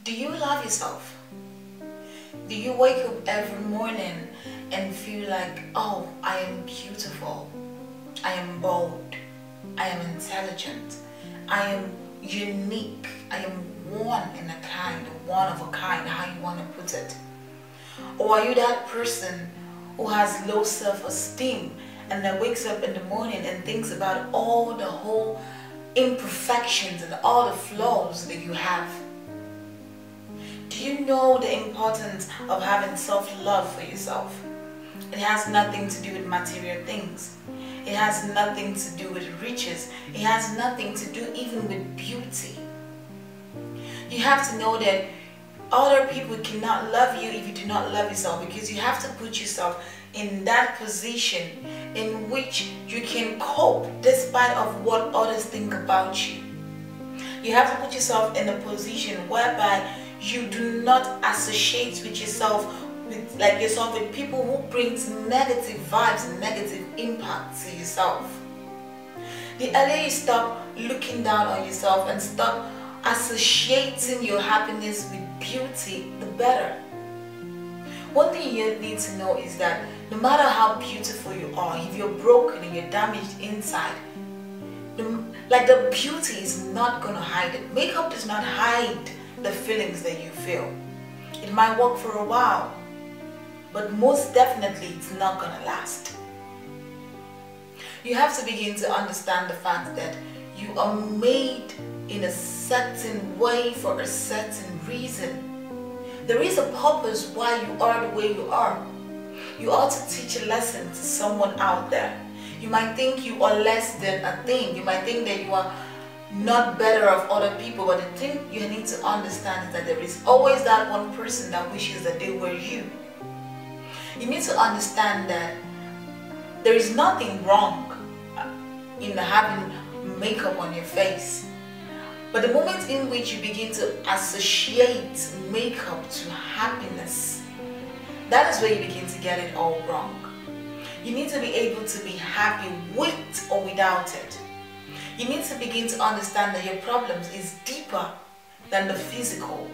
Do you love yourself? Do you wake up every morning and feel like, oh, I am beautiful, I am bold, I am intelligent, I am unique, I am one in a kind, one of a kind, how you want to put it? Or are you that person who has low self-esteem and that wakes up in the morning and thinks about all the whole imperfections and all the flaws that you have? Do you know the importance of having self-love for yourself? It has nothing to do with material things. It has nothing to do with riches. It has nothing to do even with beauty. You have to know that other people cannot love you if you do not love yourself, because you have to put yourself in that position in which you can cope despite of what others think about you. You have to put yourself in a position whereby you do not associate with yourself with people who brings negative vibes and negative impact to yourself. The earlier you stop looking down on yourself and stop associating your happiness with beauty, the better. One thing you need to know is that no matter how beautiful you are, if you're broken and you're damaged inside, the beauty is not going to hide it. Makeup does not hide the feelings that you feel. It might work for a while, but most definitely it's not going to last. You have to begin to understand the fact that you are made in a certain way for a certain reason. There is a purpose why you are the way you are. You ought to teach a lesson to someone out there. You might think you are less than a thing. You might think that you are not better of other people, but the thing you need to understand is that there is always that one person that wishes that they were you. You need to understand that there is nothing wrong in having makeup on your face, but the moment in which you begin to associate makeup to happiness, that is where you begin to get it all wrong. You need to be able to be happy with or without it. You need to begin to understand that your problems is deeper than the physical.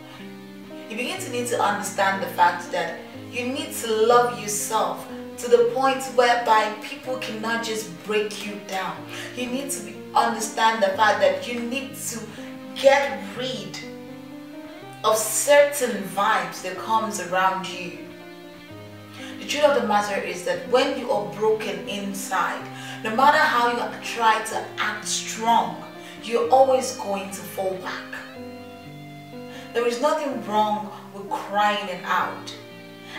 You begin to need to understand the fact that you need to love yourself to the point whereby people cannot just break you down. You need to understand the fact that you need to get rid of certain vibes that comes around you. The truth of the matter is that when you are broken inside, no matter how you try to act strong, you're always going to fall back. There is nothing wrong with crying it out.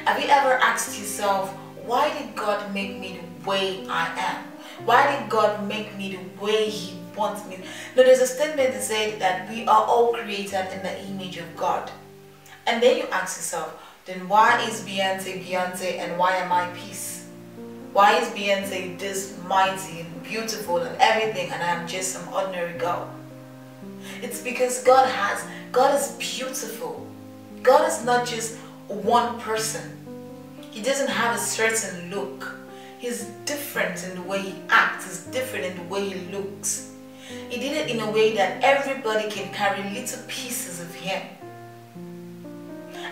Have you ever asked yourself, why did God make me the way I am? Why did God make me the way He wants me? No, there's a statement that says that we are all created in the image of God. And then you ask yourself, then why is Beyonce Beyonce and why am I peace? Why is Beyonce this mighty and beautiful and everything and I'm just some ordinary girl? It's because God is beautiful. God is not just one person. He doesn't have a certain look. He's different in the way he acts. He's different in the way he looks. He did it in a way that everybody can carry little pieces of him.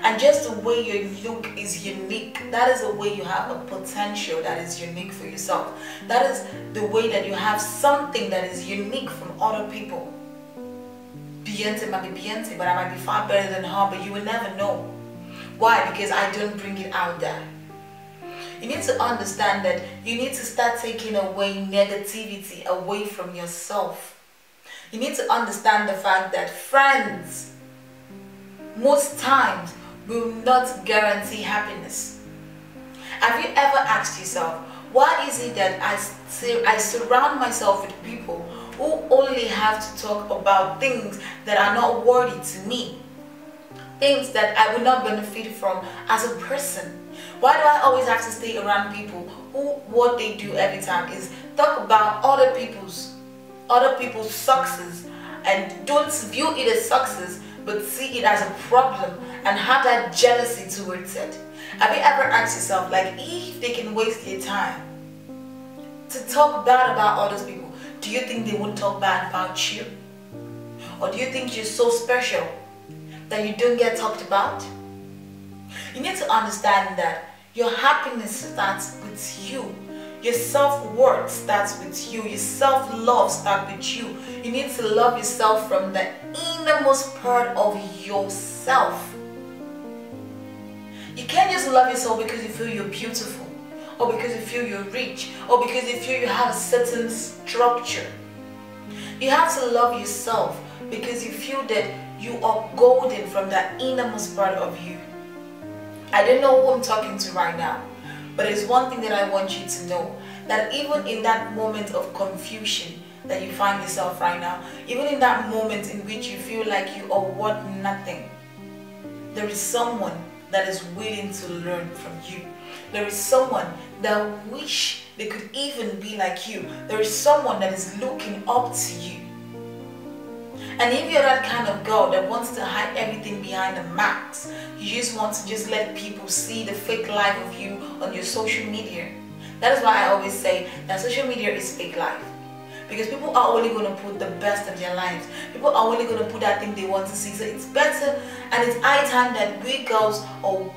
And just the way you look is unique. That is the way you have a potential that is unique for yourself. That is the way that you have something that is unique from other people. Beyonce might be Beyonce, but I might be far better than her, but you will never know. Why? Because I don't bring it out there. You need to understand that you need to start taking away negativity away from yourself. You need to understand the fact that friends, most times, will not guarantee happiness. Have you ever asked yourself, why is it that I surround myself with people who only have to talk about things that are not worthy to me? Things that I will not benefit from as a person. Why do I always have to stay around people who what they do every time is talk about other people's success and don't view it as success but see it as a problem and have that jealousy towards it? Have you ever asked yourself, like, if they can waste their time to talk bad about other people, do you think they won't talk bad about you? Or do you think you're so special that you don't get talked about? You need to understand that your happiness starts with you. Your self-worth starts with you. Your self-love starts with you. You need to love yourself from the innermost part of yourself. You can't just love yourself because you feel you're beautiful, or because you feel you're rich, or because you feel you have a certain structure. You have to love yourself because you feel that you are golden from the innermost part of you. I don't know who I'm talking to right now, but there's one thing that I want you to know, that even in that moment of confusion that you find yourself right now, even in that moment in which you feel like you are worth nothing, there is someone that is willing to learn from you. There is someone that wish they could even be like you. There is someone that is looking up to you. And if you're that kind of girl that wants to hide everything behind the mask, you just want to just let people see the fake life of you on your social media. That is why I always say that social media is fake life. Because people are only going to put the best of their lives. People are only going to put that thing they want to see. So it's better and it's high time that we girls or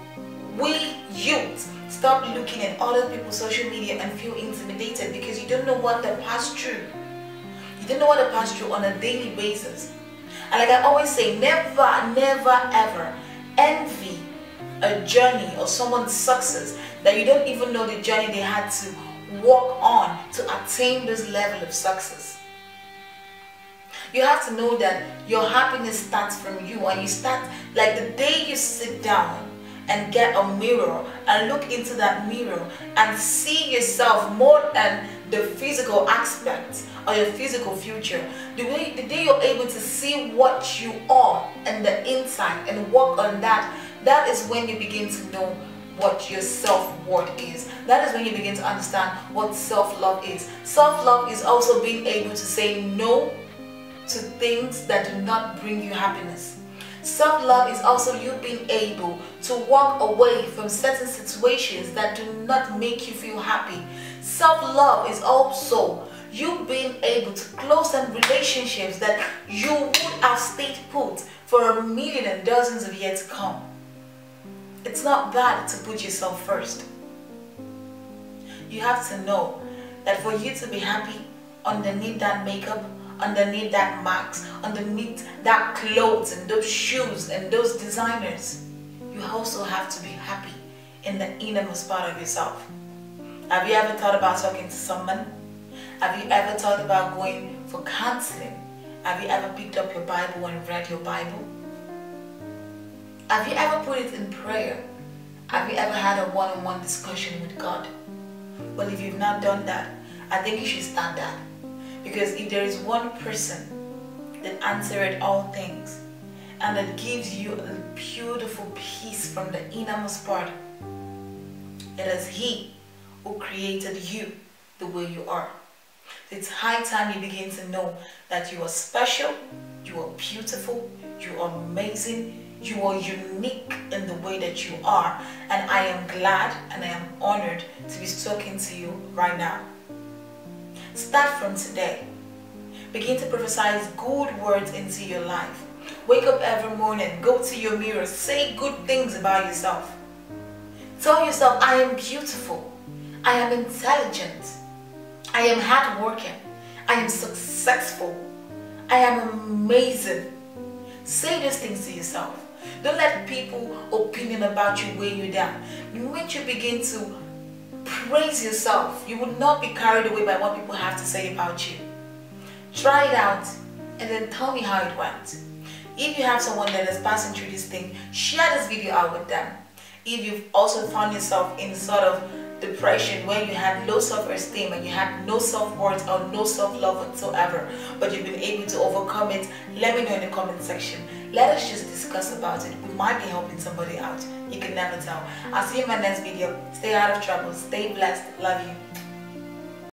we youth stop looking at other people's social media and feel intimidated because you don't know what they pass through. You don't know what they pass through on a daily basis. And like I always say, never, never, ever envy a journey or someone's success that you don't even know the journey they had to walk on to attain this level of success. You have to know that your happiness starts from you, and you start like the day you sit down and get a mirror and look into that mirror and see yourself more than the physical aspect or your physical future. The day you're able to see what you are and the inside and work on that, that is when you begin to know what your self-worth is. That is when you begin to understand what self-love is. Self-love is also being able to say no to things that do not bring you happiness. Self-love is also you being able to walk away from certain situations that do not make you feel happy. Self-love is also you being able to close some relationships that you would have stayed put for a million and dozens of years to come. It's not bad to put yourself first. You have to know that for you to be happy, underneath that makeup, underneath that mask, underneath that clothes and those shoes and those designers, you also have to be happy in the innermost part of yourself. Have you ever thought about talking to someone? Have you ever thought about going for counseling? Have you ever picked up your Bible and read your Bible? Have you ever put it in prayer? Have you ever had a one-on-one discussion with God? Well, if you've not done that, I think you should start that. Because if there is one person that answered all things and that gives you a beautiful peace from the innermost part, it is He who created you the way you are. It's high time you begin to know that you are special, you are beautiful, you are amazing, you are unique in the way that you are, and I am glad and I am honored to be talking to you right now. Start from today. Begin to prophesy good words into your life. Wake up every morning, go to your mirror, say good things about yourself. Tell yourself, I am beautiful, I am intelligent, I am hardworking, I am successful, I am amazing. Say these things to yourself. Don't let people's opinion about you weigh you down. The moment you begin to praise yourself, you will not be carried away by what people have to say about you. Try it out and then tell me how it went. If you have someone that is passing through this thing, share this video out with them. If you've also found yourself in sort of depression where you had low self-esteem and you had no self-worth or no self-love whatsoever, but you've been able to overcome it, let me know in the comment section. Let us just discuss about it. We might be helping somebody out. You can never tell. I'll see you in my next video. Stay out of trouble. Stay blessed. Love you.